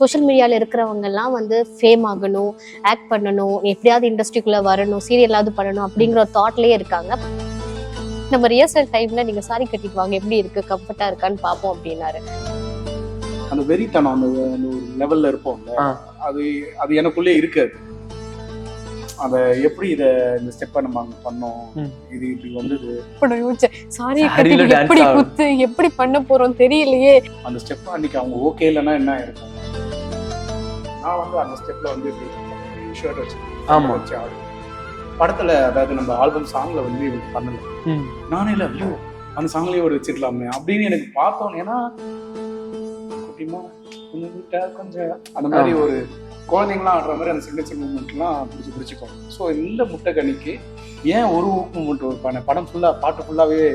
Social மீடியாவில் இருக்கிறவங்கெல்லாம் வந்து ஃபேம் ஆகணும், ஆக்ட் பண்ணணும், எப்படியாவது இண்டஸ்ட்ரிக்குள்ளே வரணும், சீரியலாவது பண்ணணும் அப்படிங்கிற ஒரு தாட்லேயே இருக்காங்க. நம்ம ரிஹர்சல் டைம்ல நீங்க சாரி கட்டிட்டு வாங்க, எப்படி இருக்கு, கம்ஃபர்ட்டா இருக்கான்னு பார்ப்போம் அப்படின்னாரு. அந்த வெறித்தனம் அந்த ஒரு லெவல்ல இருப்போம்ல, அது அது எனக்குள்ளே இருக்காது. அத எப்படி இந்த ஸ்டெப்பை நம்ம அங்க பண்ணோம், இது இப்படி வந்தது, சாரி கட்டிட்டு எப்படி குத்து எப்படி பண்ண போறோம் தெரியலையே. அந்த ஸ்டெப் அன்னைக்கு அவங்க ஓகே இல்லைன்னா என்ன இருக்கும். நான் வந்து அந்த ஸ்டெப்ல வந்து ஷர்ட் வச்சு ஆடுவேன் படத்துல. அதாவது நம்ம ஆல்பம் சாங்ல வந்து இவங்க பண்ணல, நானே இல்லை ஐயோ அந்த சாங்லயே ஒரு வச்சிருக்கலாமே அப்படின்னு எனக்கு பார்த்தோம். ஏன்னா குட்டிமா கொஞ்சம் அந்த மாதிரி ஒரு குழந்தைங்களாம் ஆடுற மாதிரி அந்த சிக்னேச்சர் மூமெண்ட்லாம் பிடிச்சிக்கும். ஸோ இந்த முட்டைக்கணிக்கு ஏன் ஒரு மூமெண்ட் ஒரு படம் ஃபுல்லாக பாட்டு ஃபுல்லாகவே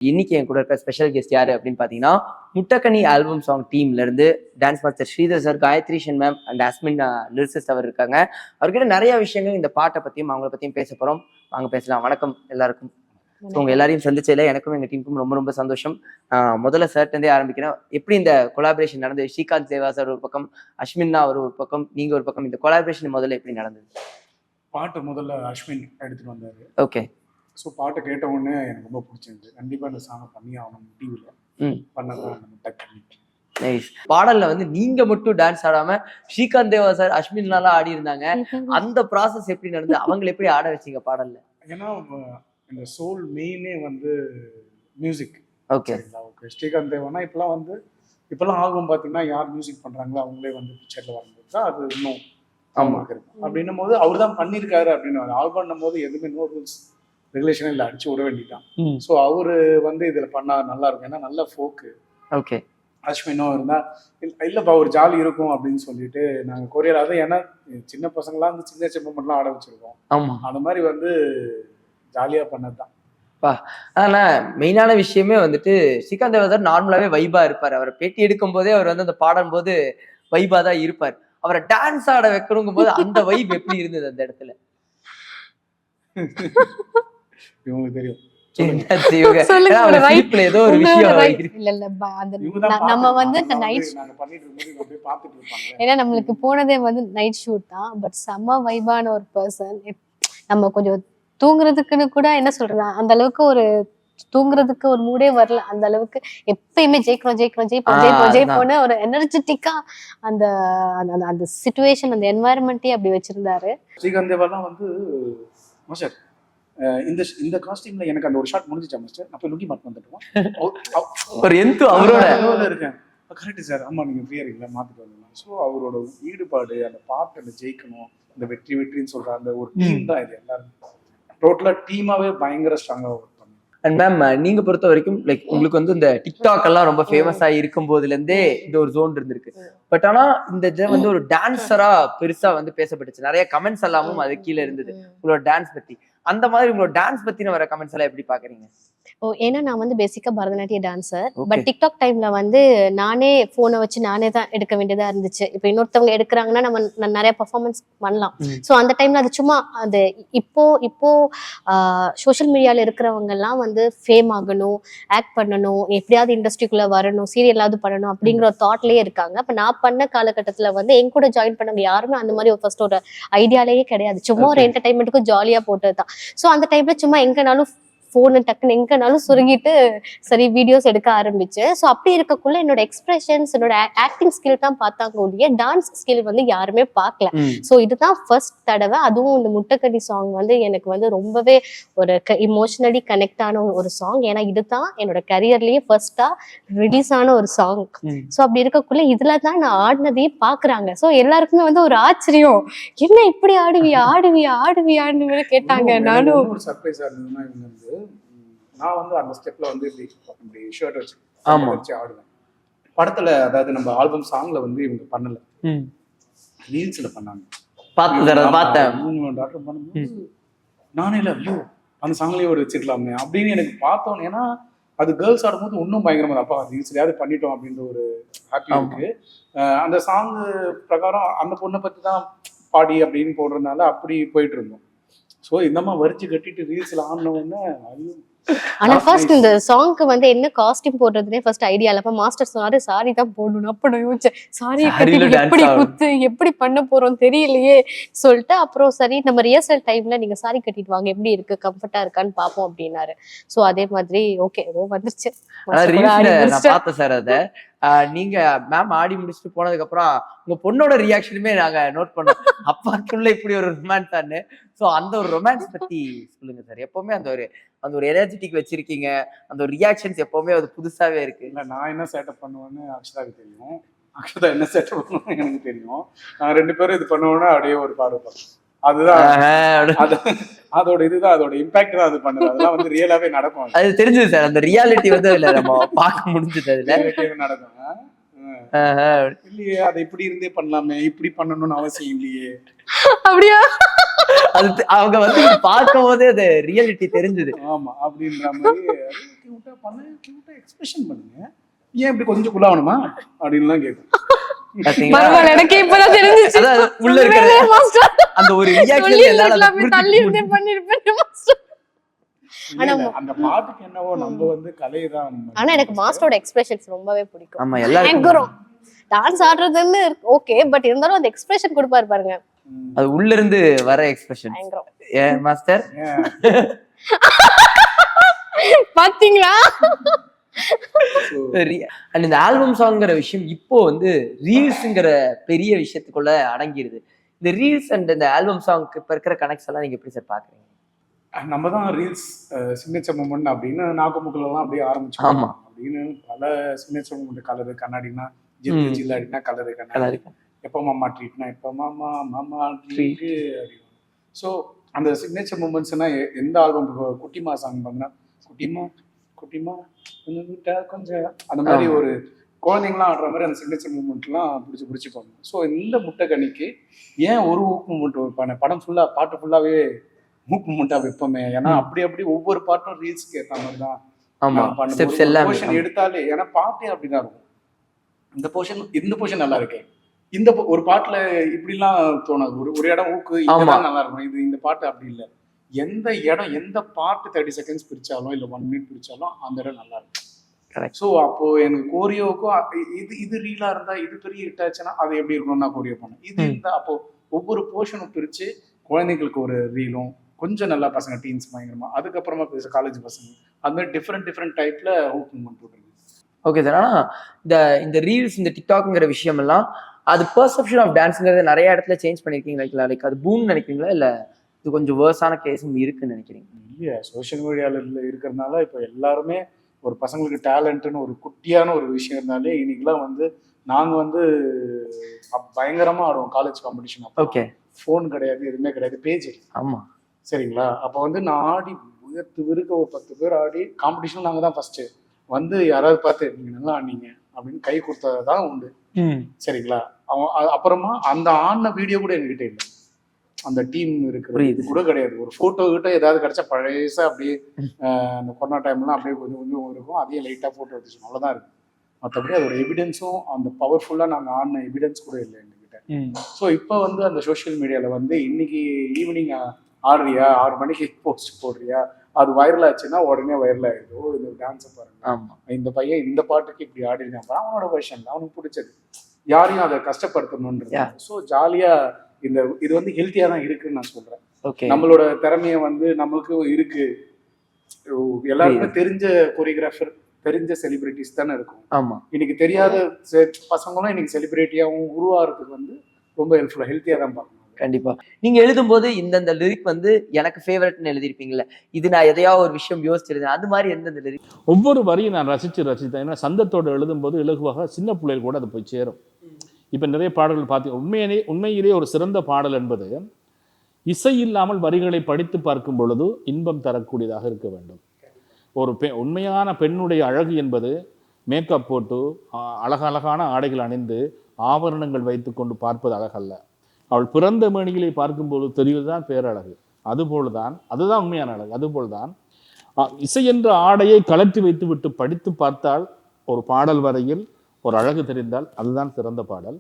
இன்னைக்கு என் கூட இருக்க ஸ்பெஷல் கெஸ்ட் யாரு அப்படின்னு பாத்தீங்கன்னா, முட்டக்கனி ஆல்பம் சாங் டீம்ல இருந்து dance master Sridhar sir, Gayathri ma'am and Asmin lyricist அவர் இருக்காங்க. அவர்கிட்ட நிறைய விஷயங்கள் இந்த பாட்டை பத்தியும் அவங்கள பத்தியும் பேச போறோம். வாங்க பேசலாம். வணக்கம் எல்லாருக்கும். உங்க எல்லாரையும் சந்திச்சதுல எனக்கும் எங்க டீமுக்கும் ரொம்ப ரொம்ப சந்தோஷம். முதல்ல சார்ட்ட இருந்தே ஆரம்பிக்கிறேன். எப்படி இந்த கொலாபரேஷன் நடந்தது? ஸ்ரீகாந்த் தேவா சார் ஒரு பக்கம், அஸ்மின்னா ஒரு பக்கம், நீங்க ஒரு பக்கம். இந்த கொலாபரேஷன் முதல்ல எப்படி நடந்தது? பாட்டு முதல்ல அஸ்வின் எடுத்துட்டு வந்தாரு. ஓகே. ஸோ பாட்டை கேட்ட உடனே எனக்கு ரொம்ப பிடிச்சிருந்துச்சு. கண்டிப்பா இந்த சாங்கை பண்ணி ஆகணும், டிவியில் பண்ணதான் முட்டைக்கணி. பாடல்ல வந்து நீங்க மட்டும் டான்ஸ் ஆடாம ஸ்ரீகாந்த் தேவா சார், அஸ்மின்லாம் ஆடி இருந்தாங்க. அந்த ப்ராசஸ் எப்படி நடந்து, அவங்களை எப்படி ஆட வச்சீங்க பாடல்ல? ஏன்னா இந்த சோல் மெயினே வந்து மியூசிக். ஓகே. ஸ்ரீகாந்த் தேவானா இப்பெல்லாம் ஆல்பம் பார்த்தீங்கன்னா யார் மியூசிக் பண்றாங்களோ அவங்களே வந்து பிக்சர்ல வரும்போது தான் அது இன்னும் அவங்களுக்கு இருக்கும். அப்படின்னும் போது அவர் தான் பண்ணியிருக்காரு அப்படின்னு ஆல்பம் போது எதுவுமே நோ ரூல்ஸ் ரெகுலேஷன் இல்லை, அடிச்சு விட வேண்டியதான். ஸோ அவரு வந்து இதுல பண்ணா நல்லா இருக்கும். ஏன்னா நல்ல ஃபோக்கு. ஓகே. அஸ்வினும் இருந்தா இல்லப்பா ஒரு ஜாலி இருக்கும் அப்படின்னு சொல்லிட்டு நாங்க கொரியர். அதை ஏன்னா சின்ன பசங்களாம் வந்து சின்ன மூமெண்ட்லாம் ஆட வச்சிருக்கோம். ஆமா, அந்த மாதிரி வந்து ஜாலியா பண்ணதுதான். ஆனா மெயினான விஷயமே வந்துட்டு ஸ்ரீகாந்த் தேவா சார் நார்மலாவே வைபா இருப்பாரு. அவரை பேட்டி எடுக்கும் போதே அவர் வந்து அந்த பாடும் போது வைபா தான் இருப்பார். அவரை டான்ஸ் ஆட வைக்கணுங்கும் போது அந்த வைப் எப்படி இருந்தது அந்த இடத்துல? இவங்களுக்கு தெரியும். நம்மளுக்கு போனதே வந்து நைட் ஷூட் தான். பட் செம்ம வைபான ஒரு பர்சன். நம்ம கொஞ்சம் தூங்குறதுக்குன்னு கூட என்ன சொல்றது, அந்த அளவுக்கு ஒரு தூங்குறதுக்கு ஒரு மூடே வரல. அந்த அளவுக்கு எப்பயுமே ஜெயிப்போம்னு ஒரு எனர்ஜெட்டிக்கா அந்த அந்த சிச்சுவேஷன், அந்த என்வாயர்மெண்ட்டே அப்படி வச்சிருந்தாரு. ஸ்ரீகாந்த் தேவாலாம் வந்து மாஸ்டர் இந்த காஸ்டியூம்ல எனக்கு அந்த ஒரு ஷாட் முடிஞ்சிச்சா மாஸ்டர், நான் போய் லுங்கி மாட்டு வந்துட்டோம் ஒரு எந்து அவரோட இருக்கேன். கரெக்ட் சார், ஆமா நீங்க ஃப்ரீயா இருக்கீங்களா மாத்திட்டு வரலாம். ஸோ அவரோட ஈடுபாடு, அந்த பாட்டுல ஜெயிக்கணும், அந்த வெற்றின்னு சொல்ற அந்த ஒரு டீம் தான் இது. எல்லாரும் டோட்டலா டீமாவே பயங்கர ஸ்ட்ராங்கா ஒர்க் பண்ணு. அண்ட் மேம், நீங்க பொறுத்த வரைக்கும் லைக் உங்களுக்கு வந்து இந்த டிக்டாக் எல்லாம் ரொம்ப ஃபேமஸ் ஆகி இருக்கும் போதுல இருந்தே இந்த ஒரு ஜோன் இருந்திருக்கு. பட் ஆனா இந்த வந்து ஒரு டான்ஸரா பெருசா வந்து பேசப்பட்டுச்சு. நிறைய கமெண்ட்ஸ் எல்லாமும் அது கீழே இருந்தது உங்களோட டான்ஸ் பத்தி. அந்த மாதிரி உங்களோட டான்ஸ் பத்தின வர கமெண்ட்ஸ் எல்லாம் எப்படி பாக்குறீங்க? ஏன்னா நான் வந்து பேசிக்கா பரதநாட்டிய டான்சர். பட் டிக்டாக் டைம்ல வந்து நானே போனை வச்சு நானே தான் எடுக்க வேண்டியதா இருந்துச்சு. இப்ப இன்னொருத்தவங்க எடுக்கிறாங்கன்னா நம்ம நிறைய பெர்ஃபார்மன்ஸ் பண்ணலாம். ஸோ அந்த டைம்ல அது சும்மா அது இப்போ சோஷியல் மீடியால இருக்கிறவங்க எல்லாம் வந்து ஃபேம் ஆகணும், ஆக்ட் பண்ணணும், எப்படியாவது இண்டஸ்ட்ரிக்குள்ள வரணும், சீரியலாவது பண்ணணும் அப்படிங்கிற ஒரு தாட்லயே இருக்காங்க. அப்ப நான் பண்ண காலகட்டத்துல வந்து என் கூட ஜாயின் பண்ணவங்க யாருமே அந்த மாதிரி ஒரு ஃபர்ஸ்ட் ஒரு ஐடியாலேயே கிடையாது. சும்மா ஒரு என்டர்டைன்மெண்ட்டுக்கும் ஜாலியா போட்டதுதான். ஸோ அந்த டைம்ல சும்மா எங்கனாலும் ஃபோனு டக்குன்னு எங்கனாலும் சுருங்கிட்டு சரி வீடியோஸ் எடுக்க ஆரம்பிச்சு. ஸோ அப்படி இருக்கக்குள்ள என்னோட எக்ஸ்பிரஷன்ஸ், என்னோட ஆக்டிங் ஸ்கில் தான் பார்த்தாங்க ஒழிய டான்ஸ் ஸ்கில் வந்து யாருமே பார்க்கல. ஸோ இதுதான் ஃபர்ஸ்ட் தடவை. அதுவும் இந்த முட்டைக்கணி சாங் வந்து எனக்கு வந்து ரொம்பவே ஒரு இமோஷனலி கனெக்ட் ஆன ஒரு சாங். ஏன்னா இதுதான் என்னோட கரியர்லயே ஃபர்ஸ்டா ரிலீஸ் ஆன ஒரு சாங். ஸோ அப்படி இருக்கக்குள்ள இதுல தான் நான் ஆடினதையே பாக்குறாங்க. ஸோ எல்லாருக்குமே வந்து ஒரு ஆச்சரியம், என்ன இப்படி ஆடுவியான்னு கேட்டாங்க. நானும் ஒரு சர்ப்ரைஸா இருந்ததுன்னா இவங்க நான் வந்து அந்த ஸ்டெப்ல வந்து இப்படி ஷர்ட் வச்சு ஆடுவேன் படத்துல. அதாவது நம்ம ஆல்பம் சாங்ல வந்து இவங்க பண்ணல, ரீல்ஸ்ல பண்ணாங்க. டாக்டர் பண்ணும்போது நானே இல்லை ஐயோ அந்த சாங்லயே ஒரு வச்சிருக்கலாமே அப்படின்னு எனக்கு பார்த்தோம். ஏன்னா அது கேர்ள்ஸ் ஆடும்போது இன்னும் பயங்கரமா அப்பா ரீல்ஸ்லயாவது பண்ணிட்டோம் அப்படின்ற ஒரு ஹாப்பி இருக்கு. அந்த சாங் பிரகாரம் அந்த பொண்ணை பத்தி தான் பாடி அப்படின்னு போடுறதுனால அப்படி போயிட்டு இருந்தோம். ஸோ இந்த மாதிரி வரிச்சு கட்டிட்டு ரீல்ஸ்ல ஆடினோடனே ஐயோ ஆனா ஃபர்ஸ்ட் இந்த சாங்க்கு வந்து என்ன காஸ்டியூம் போடுறதுனே ஃபர்ஸ்ட் ஐடியா இல்ல. அப்ப மாஸ்டர் சொன்னாரு சாரி தான் போடணும். அப்ப நான் யோசிச்சேன் சாரி சாரியில dance எப்படி ஆடணும். குத்து எப்படி பண்ண போறோம் தெரியலையே சொல்லிட்டு அப்புறம் சரி நம்ம ரிஹர்சல் டைம்ல நீங்க சாரி கட்டிட்டு வாங்க எப்படி இருக்கு கம்ஃபர்ட்டா இருக்கான்னு பாப்போம் அப்படின்னாரு. சோ அதே மாதிரி ஓகே ஏதோ வந்துருச்சு. ரீல்ஸ்ல நான் பார்த்தேன் சார் அத. நீங்க மேம் ஆடி முடிச்சுட்டு போனதுக்கு அப்புறம் உங்க பொண்ணோட ரியாக்ஷனுமே நாங்க நோட் பண்ணோம். அப்பாக்குள்ள இப்படி ஒரு ரொமான்ஸான்னு. சோ அந்த ஒரு ரொமான்ஸ் பத்தி சொல்லுங்க சார். எப்பவுமே அந்த ஒரு எனர்ஜெட்டிக் வச்சிருக்கீங்க. அந்த ஒரு ரியாக்ஷன்ஸ் எப்பவுமே அது புதுசாவே இருக்கு. இல்ல நான் என்ன செட்டப் பண்ணுவேன்னு அக்ஷதாக்கு தெரியும். அக்ஷதா என்ன செட்டப் பண்ணுவோம் எனக்கு தெரியும். நான் 2 பேரும் இது பண்ணுவோம்னா அப்படியே ஒரு பார்வை பார்ப்போம். அதுதான் அதோட இதுதான் அதோட இம்பாக்ட் தான் அது பண்ணுது. அதெல்லாம் வந்து ரியலாவே நடக்கும். அது தெரிஞ்சது சார். அந்த ரியாலிட்டி வந்து அதுல நம்ம பார்க்க முடிஞ்சது அதுல. நடக்கும். இல்லையே அதை இப்படி இருந்தே பண்ணலாமே இப்படி பண்ணணும்னு அவசியம் இல்லையே. அப்படியா? அது அவங்க வந்து பார்க்கும் போதே அது ரியாலிட்டி தெரிஞ்சது. ஆமா அப்படின்ற மாதிரி கியூட்டா பண்ண கியூட்டா எக்ஸ்பிரஷன் பண்ணுங்க. ஏன் இப்படி கொஞ்சம் குள்ளாவணுமா அப்படின்லாம் கேட்கும். எனக்கு இப்பதான் தெரிஞ்சிச்சு. உள்ள இருக்கிற அந்த ஒரு ரியாக்ஷன் எல்லாரும் தள்ளி இருந்தே பண்ணிருப்பேன் மாஸ்டர். ஆனா அந்த பாட்டுக்கு என்னவோ நம்ம வந்து கலைதான். ஆனா எனக்கு மாஸ்டரோட எக்ஸ்பிரஷன்ஸ் ரொம்பவே பிடிக்கும். ஆமா எல்லாரும் டான்ஸ் ஆடுறதுன்னு ஓகே பட் இருந்தாலும் அந்த எக்ஸ்பிரஷன் கொடுப்பாரு பாருங்க. அது உள்ள இருந்து வர எக்ஸ்பிரஷன். ஏ மாஸ்டர் பாத்தீங்களா? அண்ட் இந்த ஆல்பம் சாங்ங்கிற விஷயம் இப்போ வந்து ரீல்ஸ்ங்கிற பெரிய விஷயத்துக்குள்ள அடங்கிடுது. இந்த ரீல்ஸ் அண்ட் இந்த ஆல்பம் சாங்க்கு இப்ப இருக்கிற கனெக்ட்ஸ் எல்லாம் நீங்க எப்படி சார் பாக்குறீங்க? நம்ம தான் ரீல்ஸ் சிக்னேச்சர் மூமெண்ட் அப்படின்னு நாகமுக்கில் எல்லாம் அப்படியே ஆரம்பிச்சோம். ஆமா அப்படின்னு பல சிக்னேச்சர் மூமெண்ட் கலரு கண்ணாடினா ஜில்லாடினா கலரு கண்ணாடி எப்போ மாமா ட்ரீட்னா எப்போ மாமா மாமா ட்ரீட் அப்படின்னு. ஸோ அந்த சிக்னேச்சர் மூமெண்ட்ஸ்னா எந்த ஆல்பம் குட்டிமா சாங் பார்த்தீங்கன்னா குட்டிமா குட்டிமா கொஞ்சம் அந்த மாதிரி ஒரு குழந்தைங்களாம் ஆடுற மாதிரி அந்த சிக்னேச்சர் மூமெண்ட்லாம் பிடிச்சி போகணும். ஸோ இந்த முட்டைக்கணிக்கு ஏன் ஒரு ஊக்கு மூமெண்ட் படம் ஃபுல்லாக பாட்டு ஃபுல்லாகவே மூக்கு மூமெண்ட்டாக வைப்போமே. ஏன்னா அப்படி ஒவ்வொரு பாட்டும் ரீல்ஸ்க்கு ஏற்ற மாதிரி தான் போர்ஷன் எடுத்தாலே. ஏன்னா பாட்டே அப்படிதான் இருக்கும். இந்த போர்ஷன் நல்லா இருக்கு. இந்த ஒரு பாட்டுல இப்படிலாம் தோணாது. ஒரு இடம் ஊக்கு இதெல்லாம் நல்லா இருக்கும். இந்த பாட்டு அப்படி இல்லை. எந்த இடம் எந்த பாட்டு 30 செகண்ட்ஸ் பிரிச்சாலும் இல்லை 1 மினிட் பிரிச்சாலும் அந்த இடம் நல்லா இருக்கும். ஸோ அப்போ எனக்கு கோரியோவுக்கும் இது ரீலா இருந்தா இது பெரிய ஹிட் ஆச்சுன்னா அது எப்படி இருக்கணும்னு நான் கோரியோ பண்ணேன். இது இருந்தா அப்போ ஒவ்வொரு போர்ஷனும் பிரிச்சு குழந்தைங்களுக்கு ஒரு ரீலும் கொஞ்சம் நல்லா பசங்க டீன்ஸ் பயங்கரமா அதுக்கப்புறமா பேச காலேஜ் பசங்க அது மாதிரி டிஃப்ரெண்ட் டைப்ல ஓப்பன் பண்ணிட்டு. Okay sir. ஆனா இந்த ரீல்ஸ் இந்த டிக்டாக்ங்கிற விஷயம் எல்லாம் அது பெர்செப்ஷன் ஆஃப் டான்ஸ்ங்கிறது நிறைய இடத்துல சேஞ்ச் பண்ணிருக்கீங்களா? லைக் அது பூம்னு நினைக்கிறீங்களா இல்ல இது கொஞ்சம் வேர்ஸான கேஸும் இருக்குன்னு நினைக்கிறீங்க? இல்லையா சோசியல் மீடியால இருக்கிறதுனால இப்போ எல்லாருமே ஒரு பசங்களுக்கு டேலண்ட்னு ஒரு குட்டியான ஒரு விஷயம் இருந்தாலே இன்னைக்கெல்லாம் வந்து நாங்க வந்து பயங்கரமா ஆடுவோம் காலேஜ் காம்படிஷன். ஓகே ஃபோன் கிடையாது எதுவுமே கிடையாது பேஜ். ஆமா சரிங்களா. அப்போ வந்து நான் ஆடி விருக்க ஒரு 10 பேர் ஆடி காம்படிஷன் நாங்க தான் ஃபர்ஸ்ட் வந்து யாராவது பார்த்து நீங்க நல்லா ஆடினீங்க அப்படின்னு கை கொடுத்ததான் உண்டு. சரிங்களா. அவன் அப்புறமா அந்த ஆடின வீடியோ கூட எங்ககிட்ட இல்லை. அந்த டீம் இருக்கிறது இது கூட கிடையாது. ஒரு போட்டோ கிட்ட ஏதாவது கிடைச்சா பழையசா அப்படியே அந்த கொரோனா டைம்லாம் அப்படியே கொஞ்சம் இருக்கும். அதையே லைட்டா போட்டோ எடுத்துச்சோம் அவ்வளவுதான் இருக்கு. மற்றபடி அதோட எவிடன்ஸும் அந்த பவர்ஃபுல்லா நாங்கள் ஆடின எவிடன்ஸ் கூட இல்லை எங்ககிட்ட. ஸோ இப்போ வந்து அந்த சோசியல் மீடியால வந்து இன்னைக்கு ஈவினிங் ஆடுறியா 6 மணிக்கு போஸ்ட் போடுறியா அது வைரல் ஆச்சுன்னா உடனே வைரல் ஆயிடுது. இந்த டான்ஸை பாருங்க இந்த பையன் இந்த பாட்டுக்கு இப்படி ஆடிருக்கான் அவனோட வெர்ஷன் அவனுக்கு பிடிச்சது யாரையும் அதை கஷ்டப்படுத்தணும்ன்றது. ஸோ ஜாலியா இது வந்து ஹெல்த்தியா தான் இருக்குன்னு நான் சொல்றேன். நம்மளோட திறமைய வந்து நம்மளுக்கும் இருக்கு. எல்லாருக்குமே தெரிஞ்ச கொரியோகிராஃபர் தெரிஞ்ச செலிபிரிட்டிஸ் தானே இருக்கும். ஆமா இன்னைக்கு தெரியாத பசங்களும் இன்னைக்கு செலிபிரிட்டியாவும் உருவாகிறதுக்கு வந்து ரொம்ப ஹெல்த்தியா தான் பார்க்கணும். கண்டிப்பா. நீங்க எழுதும்போது இந்த லிரிக் வந்து எனக்கு ஃபேவரட்னு எழுதிருப்பீங்கல்ல, இது நான் எதையாவது ஒரு விஷயம் யோசிச்சிருந்தேன் அது மாதிரி எந்தெந்த லிரிக்? ஒவ்வொரு வரியும் நான் ரசித்தேன். ஏன்னா சந்தத்தோடு எழுதும்போது இலகுவாக சின்ன பிள்ளைகள் கூட அது போய் சேரும். இப்போ நிறைய பாடல்கள் பார்த்து உண்மையிலே ஒரு சிறந்த பாடல் என்பது இசை இல்லாமல் வரிகளை படித்து பார்க்கும் பொழுது இன்பம் தரக்கூடியதாக இருக்க வேண்டும். ஒரு உண்மையான பெண்ணுடைய அழகு என்பது மேக்கப் போட்டு அழகழகான ஆடைகள் அணிந்து ஆபரணங்கள் வைத்து கொண்டு பார்ப்பது அழகல்ல. அவள் பிறந்த மேனிகளை பார்க்கும்போது தெரிவதுதான் பேரழகு. அதுதான் உண்மையான அழகு. அதுபோல்தான் இசை என்ற ஆடையை கலற்றி வைத்து விட்டு படித்து பார்த்தால் ஒரு பாடல் வரையில் ஒரு அழகு தெரிந்தால் அதுதான் சிறந்த பாடல்.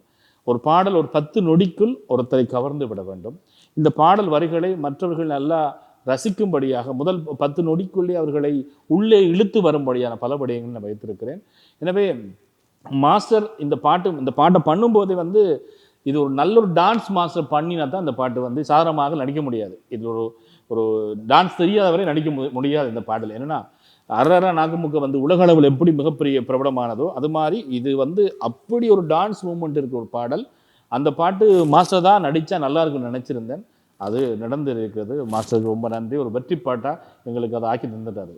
ஒரு பாடல் ஒரு 10 நொடிக்குள் ஒருத்தரை கவர்ந்து விட வேண்டும். இந்த பாடல் வரிகளை மற்றவர்கள் நல்லா ரசிக்கும்படியாக முதல் 10 நொடிக்குள்ளே அவர்களை உள்ளே இழுத்து வரும்படியான பல விடயங்கள் நான் வைத்திருக்கிறேன். எனவே மாஸ்டர் இந்த பாட்டை பண்ணும்போதே வந்து இது ஒரு நல்ல ஒரு டான்ஸ் மாஸ்டர் பண்ணினா தான் இந்த பாட்டு வந்து சாதாரணமாக நடிக்க முடியாது. இது ஒரு டான்ஸ் தெரியாதவரை நடிக்க முடியாது இந்த பாடல். என்னன்னா அரரா நாகமுக வந்து உலக அளவில் எப்படி மிகப்பெரிய பிரபலமானதோ அது மாதிரி இது வந்து அப்படி ஒரு டான்ஸ் மூமெண்ட் இருக்கிற ஒரு பாடல். அந்த பாட்டு மாஸ்டர் தான் நடித்தா நல்லா இருக்குன்னு நினச்சிருந்தேன். அது நடந்து இருக்கிறது. மாஸ்டருக்கு ரொம்ப நன்றி. ஒரு வெற்றி பாட்டா எங்களுக்கு அதை ஆக்கி தந்துட்டாரு.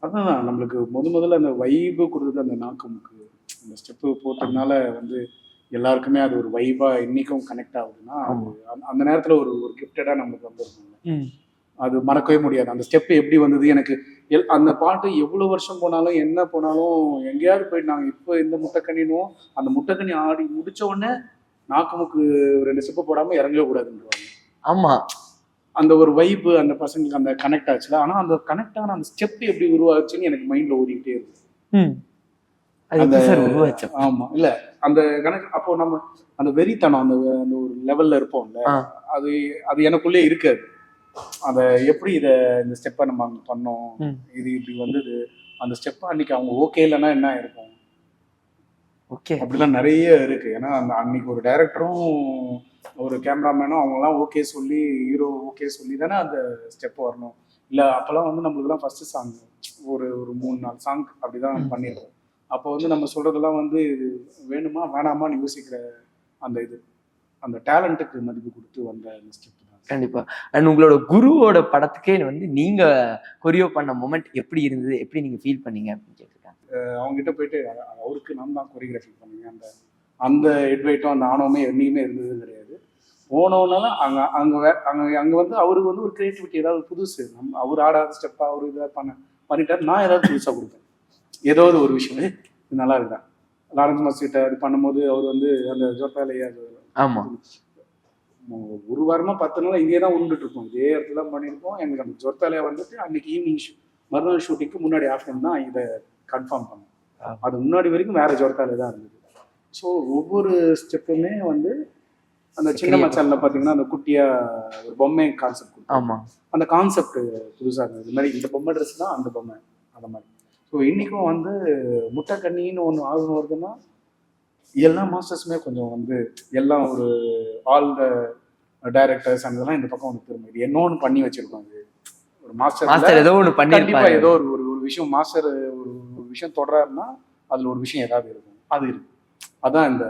அதான் நம்மளுக்கு முதல்ல அந்த வைபு கொடுத்தது அந்த நாகமுக்கு அந்த ஸ்டெப்பு போட்டதுனால வந்து எல்லாருக்குமே அது ஒரு வைபா இன்னைக்கும் கனெக்ட் ஆகுதுன்னா அந்த நேரத்துல ஒரு கிஃப்டடா நம்மளுக்கு வந்துருக்காங்க. அது மறக்கவே முடியாது. அந்த ஸ்டெப் எப்படி வந்தது எனக்கு அந்த பாட்டு எவ்வளவு வருஷம் போனாலும் என்ன போனாலும் எங்கேயாவது போயிட்டு நாங்கள் இப்போ இந்த முட்டைக்கண்ணினும் அந்த முட்டைக்கண்ணி ஆடி முடிச்ச உடனே நாகமுக்கு 2 ஸ்டெப்பு போடாம இறங்கவே கூடாதுன்றாங்க. ஆமா, அந்த ஒரு வைப்பு அந்த பசங்களுக்கு அந்த கனெக்ட் ஆச்சுல. ஆனா அந்த கனெக்ட் ஆன அந்த ஸ்டெப் எப்படி உருவாச்சுன்னு எனக்கு மைண்ட்ல ஓடிக்கிட்டே இருக்கு. ஆமா இல்ல அந்த கணக்கு அப்போ நம்ம அந்த வெறித்தனம் அந்த ஒரு லெவல்ல இருப்போம்ல, அது அது எனக்குள்ளே இருக்காது. அத எப்படி இந்த ஸ்டெப்பை நம்ம அங்க பண்ணோம், இது இப்படி வந்தது, அந்த ஸ்டெப்பை அன்னைக்கு அவங்க ஓகே இல்லைன்னா என்ன இருக்கும், ஓகே அப்படிலாம் நிறைய இருக்கு. ஏன்னா அந்த அன்னைக்கு ஒரு டைரக்டரும் ஒரு கேமராமேனும் அவங்கெல்லாம் ஓகே சொல்லி ஹீரோ ஓகே சொல்லி தானே அந்த ஸ்டெப் வரணும். இல்லை அப்போல்லாம் வந்து நம்மளுக்குலாம் ஃபர்ஸ்ட் சாங் ஒரு 3-4 சாங் அப்படிதான் பண்ணிடுறோம். அப்போ வந்து நம்ம சொல்றதெல்லாம் வந்து வேணுமா வேணாமான்னு யோசிக்கிற அந்த டேலண்ட்டுக்கு மதிப்பு கொடுத்து வந்த அந்த ஸ்டெப் தான். கண்டிப்பா. அண்ட் உங்களோட குருவோட படத்துக்கே வந்து நீங்க கொரியோ பண்ண மொமெண்ட் எப்படி இருந்தது, எப்படி நீங்க ஃபீல் பண்ணீங்க அப்படின்னு கேட்டிருக்காங்க. அவங்க கிட்ட போயிட்டு அவருக்கு நான் தான் கொரியோகிராஃபி பண்ணுங்க, அந்த ஹெட்வைட்டும் அந்த ஆணவமே என்னைக்குமே இருந்தது கிடையாது. போனோன்னா அங்கே வந்து அவருக்கு வந்து ஒரு கிரியேட்டிவிட்டி ஏதாவது புதுசு அவர் ஆடாத ஸ்டெப்பா அவர் இதாக பண்ணிட்டாரு. நான் ஏதாவது புதுசாக கொடுப்பேன், ஏதாவது ஒரு விஷயம் இது நல்லா இருக்கா. லாரன்ஸ் மாஸ்டர்கிட்ட அது பண்ணும்போது அவர் வந்து அந்த ஜோர்தாலையா ஒரு வாரமா 10 நாள் இங்கே தான் உருண்டுட்டு இருக்கோம், இதே இடத்துல தான் பண்ணியிருக்கோம். எங்களுக்கு அந்த ஜோர்தாலையா வந்துட்டு அன்னைக்கு ஈவினிங் மறுநாள் ஷூட்டிங்க்கு முன்னாடி ஆஃப்டர்நூன் தான் இதை கன்ஃபார்ம் பண்ணோம். அது முன்னாடி வரைக்கும் வேற ஜோர்தாலே தான் இருந்தது. ஸோ ஒவ்வொரு ஸ்டெப்புமே வந்து அந்த சின்ன மச்சான்ல பார்த்தீங்கன்னா அந்த குட்டியா ஒரு பொம்மை கான்செப்ட் கொடுத்தோம். அந்த கான்செப்ட் புதுசாக இருந்தது. இது மாதிரி இந்த பொம்மை ட்ரெஸ் தான் அந்த பொம்மை அந்த மாதிரி. ஸோ இன்றைக்கும் வந்து முட்டைக்கண்ணின்னு ஒன்று ஆர்வம் வருதுன்னா எல்லா மாஸ்டர்ஸுமே கொஞ்சம் வந்து எல்லாம் ஒரு ஆல் த டைரக்டர்ஸ் அதெல்லாம் இந்த பக்கம் வந்து திரும்ப இது என்னொன்று பண்ணி வச்சிருக்கோம். அது ஒரு மாஸ்டர் ஏதோ ஒன்று கண்டிப்பாக ஏதோ ஒரு விஷயம் மாஸ்டர் ஒரு விஷயம் தொடராருன்னா அதில் ஒரு விஷயம் ஏதாவது இருக்கும், அது இருக்கு. அதான் இந்த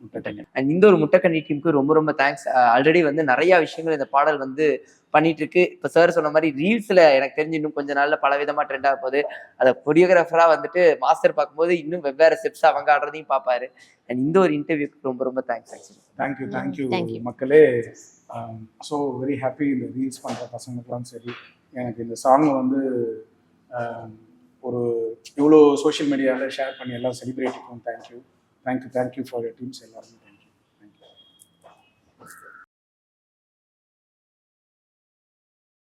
முட்டைக்கண்ணி. அண்ட் இந்த ஒரு முட்டைக்கண்ணி டீமுக்கு ரொம்ப ரொம்ப தேங்க்ஸ். ஆல்ரெடி வந்து நிறைய விஷயங்கள் இந்த பாடல் வந்து பண்ணிட்டு இருக்கு. இப்போ சார் சொன்ன மாதிரி ரீல்ஸ்ல எனக்கு தெரிஞ்சு இன்னும் கொஞ்ச நாள்ல பல விதமா ட்ரெண்ட் ஆக போகுது. அதை கொரியோகிராஃபரா வந்துட்டு மாஸ்டர் பார்க்கும்போது இன்னும் வெவ்வேறு ஸ்டெப்ஸ் அவங்க ஆடுறதையும் பார்ப்பாரு. அண்ட் இந்த ஒரு இன்டர்வியூக்கு ரொம்ப ரொம்ப தேங்க்ஸ். ஆக்சுவலி தேங்க்யூ மக்களே. So very happy. இந்த ரீல்ஸ் பண்ணுற பசங்களுக்குலாம் சரி, எனக்கு இந்த சாங்கை வந்து ஒரு இவ்வளோ சோஷியல் மீடியாவில் ஷேர் பண்ணி எல்லாம் செலிப்ரேட் பண்ணுவோம். தேங்க்யூ ஃபார் யர் டீம்ஸ் எல்லாருமே.